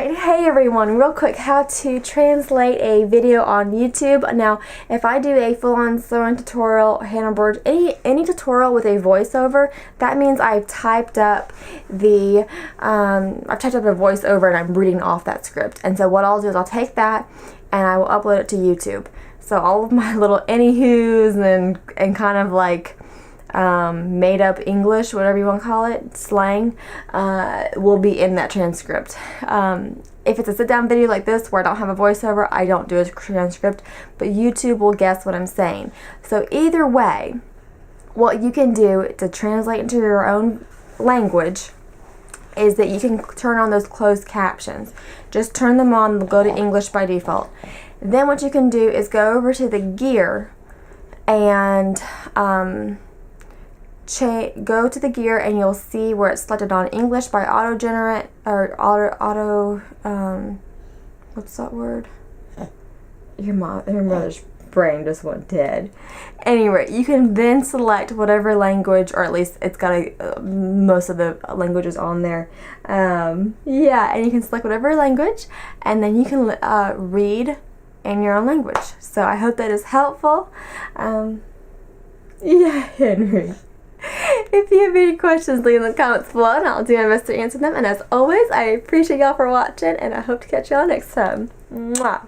Alright, hey everyone, real quick, how to translate a video on YouTube. Now, if I do a full-on sewing tutorial, Hannah Burge, any tutorial with a voiceover, that means I've typed up a voiceover and I'm reading off that script. And so what I'll do is I'll take that and I will upload it to YouTube. So all of my little anyhoos and kind of like made up English, whatever you want to call it, slang, will be in that transcript. If it's a sit-down video like this where I don't have a voiceover, I don't do a transcript, but YouTube will guess what I'm saying. So either way, what you can do to translate into your own language is that you can turn on those closed captions. Just turn them on, they'll go to English by default. Then what you can do is go over to the gear and go to the gear and you'll see where it's selected on English by auto-generate or what's that word? Your mother's brain just went dead. Anyway, you can then select whatever language, or at least it's got most of the languages on there. Yeah, and you can select whatever language and then you can read in your own language. So I hope that is helpful. Yeah, Henry. If you have any questions, leave them in the comments below and I'll do my best to answer them. And as always, I appreciate y'all for watching and I hope to catch y'all next time. Mwah!